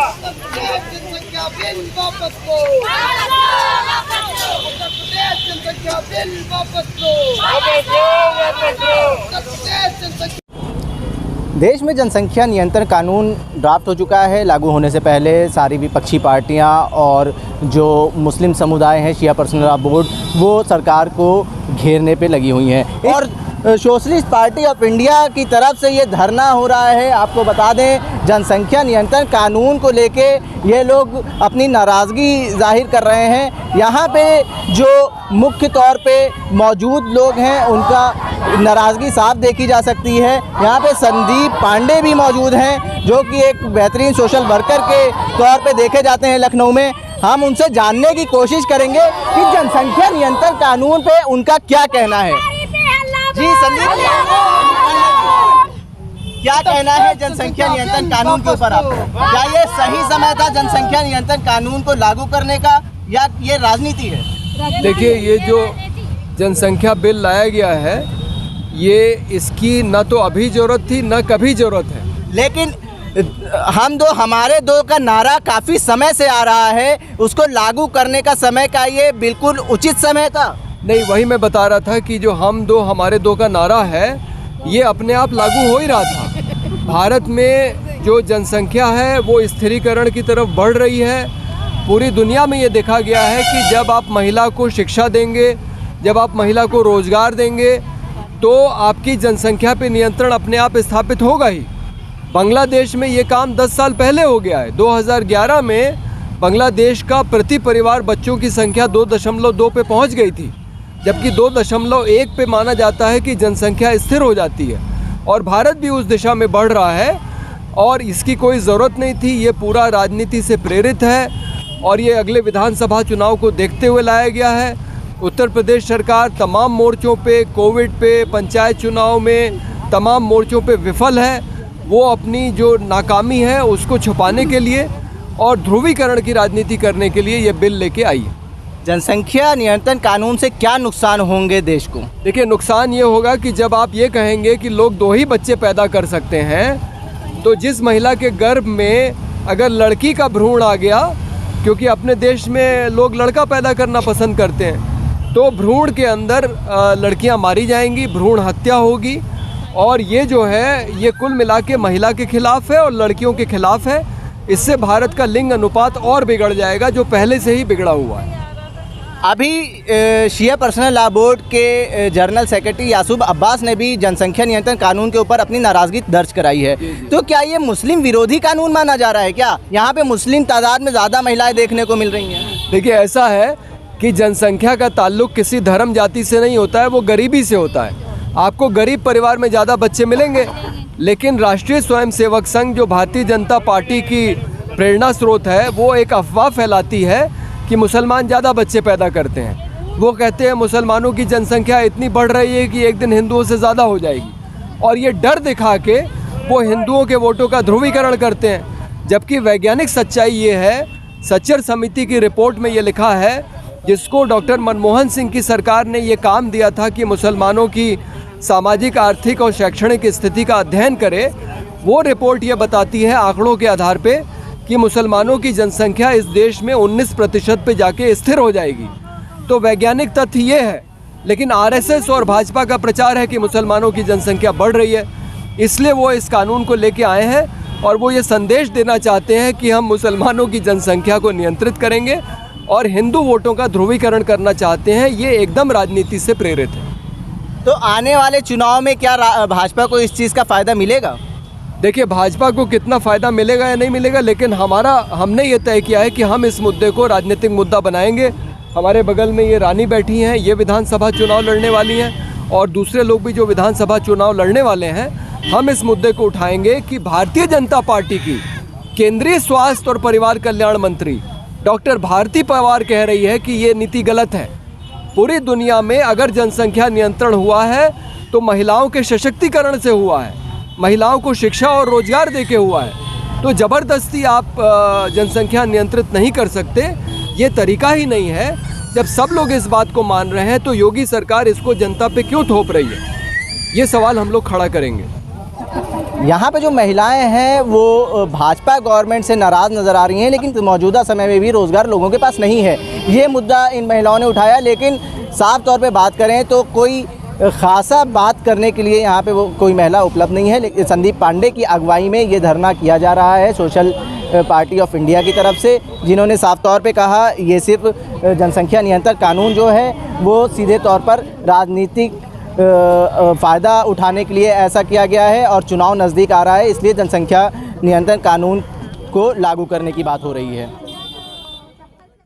जनसंख्या बिल वापस लो, उत्तर प्रदेश जनसंख्या बिल वापस लो, उत्तर प्रदेश जनसंख्या। देश में जनसंख्या नियंत्रण कानून ड्राफ्ट हो चुका है। लागू होने से पहले सारी विपक्षी पार्टियां और जो मुस्लिम समुदाय हैं, शिया पर्सनल लॉ बोर्ड, वो सरकार को घेरने पे लगी हुई हैं। और सोशलिस्ट पार्टी ऑफ इंडिया की तरफ से ये धरना हो रहा है। आपको बता दें, जनसंख्या नियंत्रण कानून को लेके ये लोग अपनी नाराज़गी जाहिर कर रहे हैं। यहाँ पे जो मुख्य तौर पे मौजूद लोग हैं, उनका नाराज़गी साफ देखी जा सकती है। यहाँ पे संदीप पांडे भी मौजूद हैं, जो कि एक बेहतरीन सोशल वर्कर के तौर पे देखे जाते हैं लखनऊ में। हम उनसे जानने की कोशिश करेंगे कि जनसंख्या नियंत्रण कानून पे उनका क्या कहना है। जी संदीप, क्या कहना है जनसंख्या नियंत्रण कानून के ऊपर आपका? क्या ये सही समय था जनसंख्या नियंत्रण कानून को लागू करने का, या ये राजनीति है? देखिए, ये जो जनसंख्या बिल लाया गया है, ये इसकी न तो अभी ज़रूरत थी न कभी ज़रूरत है। लेकिन हमारे दो का नारा काफ़ी समय से आ रहा है, उसको लागू करने का समय का ये बिल्कुल उचित समय था। नहीं, वही मैं बता रहा था कि जो हमारे दो का नारा है, ये अपने आप लागू हो ही रहा था। भारत में जो जनसंख्या है वो स्थिरीकरण की तरफ बढ़ रही है। पूरी दुनिया में ये देखा गया है कि जब आप महिला को शिक्षा देंगे, जब आप महिला को रोज़गार देंगे, तो आपकी जनसंख्या पे नियंत्रण अपने आप स्थापित होगा ही। बांग्लादेश में ये काम 10 साल पहले हो गया है। 2011 में बांग्लादेश का प्रति परिवार बच्चों की संख्या 2.2 पे पहुंच गई थी, जबकि 2.1 पे माना जाता है कि जनसंख्या स्थिर हो जाती है। और भारत भी उस दिशा में बढ़ रहा है, और इसकी कोई ज़रूरत नहीं थी। ये पूरा राजनीति से प्रेरित है, और ये अगले विधानसभा चुनाव को देखते हुए लाया गया है। उत्तर प्रदेश सरकार तमाम मोर्चों पे, कोविड पे, पंचायत चुनाव में, तमाम मोर्चों पे विफल है। वो अपनी जो नाकामी है उसको छुपाने के लिए और ध्रुवीकरण की राजनीति करने के लिए ये बिल लेके आई है। जनसंख्या नियंत्रण कानून से क्या नुकसान होंगे देश को? देखिए, नुकसान ये होगा कि जब आप ये कहेंगे कि लोग 2 ही बच्चे पैदा कर सकते हैं, तो जिस महिला के गर्भ में अगर लड़की का भ्रूण आ गया, क्योंकि अपने देश में लोग लड़का पैदा करना पसंद करते हैं, तो भ्रूण के अंदर लड़कियां मारी जाएंगी, भ्रूण हत्या होगी। और ये जो है, ये कुल मिला के महिला के खिलाफ है और लड़कियों के खिलाफ है। इससे भारत का लिंग अनुपात और बिगड़ जाएगा, जो पहले से ही बिगड़ा हुआ है। अभी शिया पर्सनल लॉ बोर्ड के जनरल सेक्रेटरी यासूब अब्बास ने भी जनसंख्या नियंत्रण कानून के ऊपर अपनी नाराज़गी दर्ज कराई है। तो क्या ये मुस्लिम विरोधी कानून माना जा रहा है क्या? यहाँ पे मुस्लिम तादाद में ज़्यादा महिलाएं देखने को मिल रही हैं। देखिए, ऐसा है कि जनसंख्या का ताल्लुक किसी धर्म जाति से नहीं होता है, वो गरीबी से होता है। आपको गरीब परिवार में ज़्यादा बच्चे मिलेंगे, लेकिन राष्ट्रीय स्वयंसेवक संघ, जो भारतीय जनता पार्टी की प्रेरणा स्रोत है, वो एक अफवाह फैलाती है कि मुसलमान ज़्यादा बच्चे पैदा करते हैं। वो कहते हैं मुसलमानों की जनसंख्या इतनी बढ़ रही है कि एक दिन हिंदुओं से ज़्यादा हो जाएगी, और ये डर दिखा के वो हिंदुओं के वोटों का ध्रुवीकरण करते हैं। जबकि वैज्ञानिक सच्चाई ये है, सच्चर समिति की रिपोर्ट में ये लिखा है, जिसको डॉक्टर मनमोहन सिंह की सरकार ने ये काम दिया था कि मुसलमानों की सामाजिक, आर्थिक और शैक्षणिक स्थिति का अध्ययन करे। वो रिपोर्ट ये बताती है आंकड़ों के आधार पे कि मुसलमानों की जनसंख्या इस देश में 19% पे जाके स्थिर हो जाएगी। तो वैज्ञानिक तथ्य ये है, लेकिन आरएसएस और भाजपा का प्रचार है कि मुसलमानों की जनसंख्या बढ़ रही है। इसलिए वो इस कानून को लेके आए हैं, और वो ये संदेश देना चाहते हैं कि हम मुसलमानों की जनसंख्या को नियंत्रित करेंगे और हिंदू वोटों का ध्रुवीकरण करना चाहते हैं। ये एकदम राजनीति से प्रेरित है। तो आने वाले चुनाव में क्या भाजपा को इस चीज़ का फ़ायदा मिलेगा? देखिए, भाजपा को कितना फ़ायदा मिलेगा या नहीं मिलेगा, लेकिन हमने ये तय किया है कि हम इस मुद्दे को राजनीतिक मुद्दा बनाएंगे। हमारे बगल में ये रानी बैठी हैं, ये विधानसभा चुनाव लड़ने वाली हैं, और दूसरे लोग भी जो विधानसभा चुनाव लड़ने वाले हैं। हम इस मुद्दे को उठाएंगे कि भारतीय जनता पार्टी की केंद्रीय स्वास्थ्य और परिवार कल्याण मंत्री डॉक्टर भारती पवार कह रही है कि ये नीति गलत है। पूरी दुनिया में अगर जनसंख्या नियंत्रण हुआ है तो महिलाओं के सशक्तिकरण से हुआ है, महिलाओं को शिक्षा और रोजगार देके हुआ है। तो ज़बरदस्ती आप जनसंख्या नियंत्रित नहीं कर सकते, ये तरीका ही नहीं है। जब सब लोग इस बात को मान रहे हैं तो योगी सरकार इसको जनता पे क्यों थोप रही है, ये सवाल हम लोग खड़ा करेंगे। यहाँ पे जो महिलाएं हैं वो भाजपा गवर्नमेंट से नाराज़ नज़र आ रही हैं, लेकिन मौजूदा समय में भी रोज़गार लोगों के पास नहीं है। ये मुद्दा इन महिलाओं ने उठाया, लेकिन साफ तौर पे बात करें तो कोई ख़ासा बात करने के लिए यहाँ पे वो कोई महिला उपलब्ध नहीं है। लेकिन संदीप पांडे की अगुवाई में ये धरना किया जा रहा है सोशल पार्टी ऑफ इंडिया की तरफ से, जिन्होंने साफ तौर पे कहा ये सिर्फ जनसंख्या नियंत्रण कानून जो है वो सीधे तौर पर राजनीतिक फ़ायदा उठाने के लिए ऐसा किया गया है और चुनाव नज़दीक आ रहा है, इसलिए जनसंख्या नियंत्रण कानून को लागू करने की बात हो रही है।